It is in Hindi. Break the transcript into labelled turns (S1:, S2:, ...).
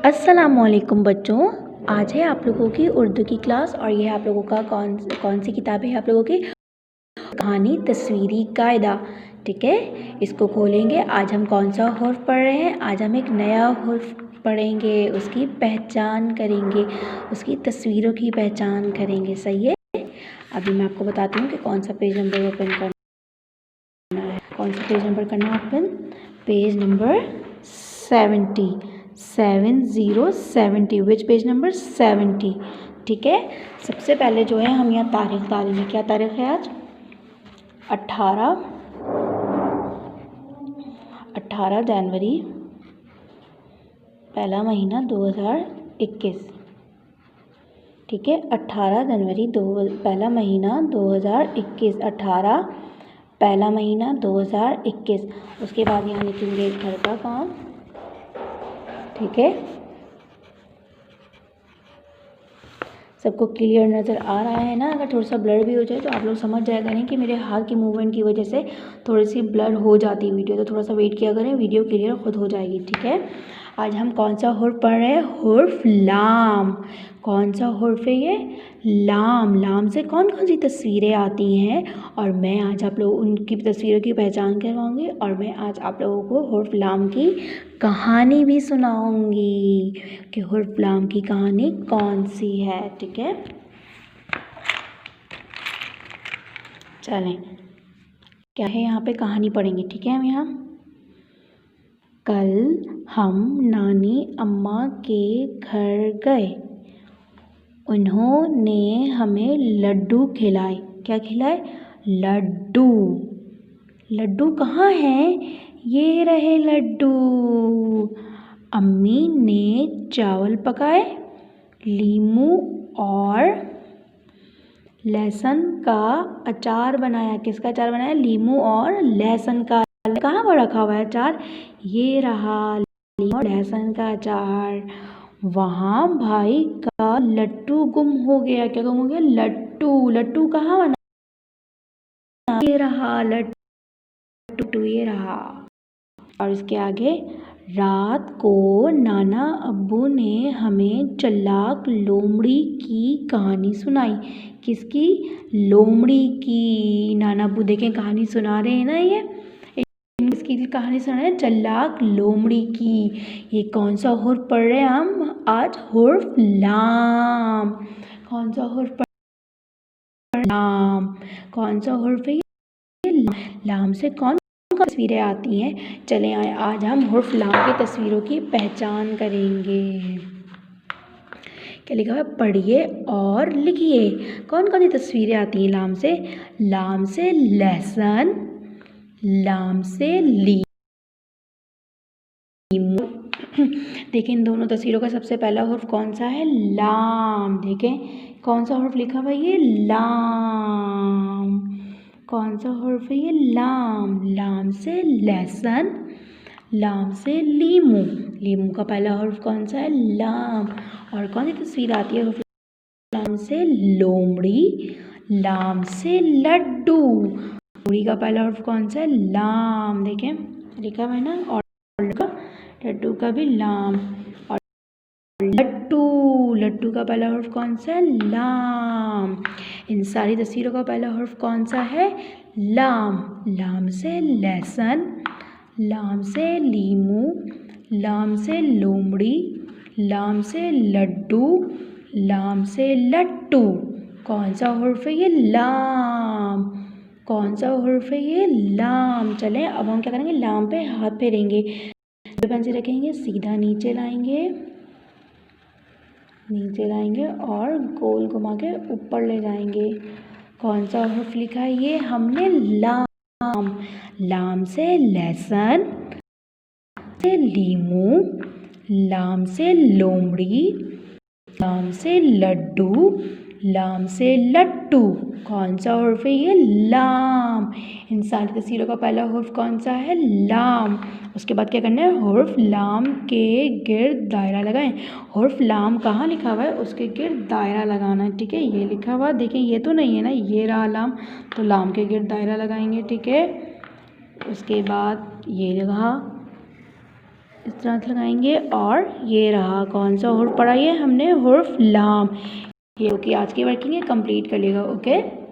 S1: अस्सलामुअलैकुम बच्चों। आज है आप लोगों की उर्दू की क्लास और ये आप लोगों का कौन सी किताब है आप लोगों की कहानी तस्वीरी कायदा। ठीक है, इसको खोलेंगे। आज हम कौन सा हुर्फ पढ़ रहे हैं? आज हम एक नया हुर्फ पढ़ेंगे, उसकी पहचान करेंगे, उसकी तस्वीरों की पहचान करेंगे। सही है, अभी मैं आपको बताती हूँ कि कौन सा पेज नंबर ओपन करना है। कौन सा पेज नंबर करना है ओपन? पेज नंबर 70 विच पेज नंबर 70। ठीक है, सबसे पहले जो है हम यहाँ तारीख डालेंगे। क्या तारीख है आज? 18 जनवरी, पहला महीना 2021। ठीक है, 18 जनवरी पहला महीना 2021। 18 पहला महीना 2021। उसके बाद यहाँ लिखेंगे घर का काम। ठीक है, सबको क्लियर नज़र आ रहा है ना? अगर थोड़ा सा ब्लर भी हो जाए तो आप लोग समझ जाएगा नहीं कि मेरे हाथ की मूवमेंट की वजह से थोड़ी सी ब्लर हो जाती है वीडियो, तो थोड़ा सा वेट किया करें, वीडियो क्लियर खुद हो जाएगी। ठीक है, आज हम कौन सा हुर्फ पढ़ रहे हैं? हुर्फ लाम। कौन सा हुर्फ है ये? लाम। लाम से कौन कौन सी तस्वीरें आती हैं और मैं आज आप लोग उनकी तस्वीरों की पहचान करवाऊँगी और मैं आज आप लोगों को हुर्फ लाम की कहानी भी सुनाऊँगी कि हुर्फ लाम की कहानी कौन सी है। ठीक है, चलें, क्या है यहाँ पे कहानी पढ़ेंगे। ठीक है, हम यहाँ कल हम नानी अम्मा के घर गए, उन्होंने हमें लड्डू खिलाए। क्या खिलाए? लड्डू। लड्डू कहाँ हैं? ये रहे लड्डू। अम्मी ने चावल पकाए, लीमू और लहसुन का अचार बनाया। किसका अचार बनाया? लीमू और लहसुन का। कहाँ पर रखा हुआ है अचार? ये रहा, लीमू और लहसुन का अचार। वहाँ भाई का लट्टू गुम हो गया। क्या गुम हो गया? लट्टू। लट्टू कहाँ बना? ये रहा लट्टू, ये रहा। और इसके आगे, रात को नाना अब्बू ने हमें चलाक लोमड़ी की कहानी सुनाई। किसकी? लोमड़ी की। नाना अब्बू देखें कहानी सुना रहे हैं ना, ये इसकी कहानी सुना रहे हैं, चलाक लोमड़ी की। ये कौन सा हुर्फ पढ़ रहे हैं हम आज? हुर्फ लाम। कौन सा हुर्फ पढ़? लाम। कौन सा हुर्फ है ये? लाम से कौन तस्वीरें आती हैं? चलें आज हम हुर्फ लाम की तस्वीरों की पहचान करेंगे। क्या लिखा है? पढ़िए और लिखिए। कौन कौन सी तस्वीरें आती हैं लाम से? लाम से लहसुन, लाम से लीमू। देखें इन दोनों तस्वीरों का सबसे पहला हुर्फ कौन सा है? लाम। देखें कौन सा हुर्फ लिखा हुआ है? ये लाम। कौन सा हुर्फ है ये? लाम। लाम से लहसुन, लाम से लीमू। लीमू का पहला हुर्फ कौन सा है? लाम। और कौन सी तस्वीर आती है? लाम से लोमड़ी, लाम से लड्डू। लोमड़ी का पहला हुर्फ कौन सा है? लाम। देखें लिखा हुआ है ना। और लड्डू का भी लाम। और लट्टू, लट्टू का पहला हुर्फ कौन सा है? लाम। इन सारी तस्वीरों का पहला हुर्फ कौन सा है? लाम। लाम से लहसुन, लाम से लीमू, लाम से लोमड़ी, लाम से लड्डू, लाम से लट्टू। कौन सा हुर्फ है ये? लाम। कौन सा हुर्फ है ये? लाम। चलें अब हम क्या करेंगे? लाम पे हाथ फेरेंगे, पेन से रखेंगे, सीधा नीचे लाएंगे और गोल घुमा के ऊपर ले जाएंगे। कौन सा हुर्फ लिखा है ये हमने? लाम। लाम से लहसुन, से लीमू, लाम से लोमड़ी, लाम से लड्डू, लाम से लट्टू। कौन सा हुर्फ है ये? लाम। इन सारी तस्वीरों का पहला हुर्फ कौन सा है? लाम। उसके बाद क्या करना है? हुर्फ लाम के गिर्द दायरा लगाएं। हुर्फ लाम कहाँ लिखा हुआ है उसके गिर्द दायरा लगाना है। ठीक है, ये लिखा हुआ, देखिए ये तो नहीं है ना, ये रहा लाम, तो लाम के गिर्द दायरा लगाएंगे। ठीक है, उसके बाद ये रहा, इस तरह से लगाएंगे और ये रहा कौन सा हुर्फ पढ़ा, ये हमने हुर्फ लाम। ये ओके, आज की वर्किंग है, कंप्लीट कर लेगा। ओके।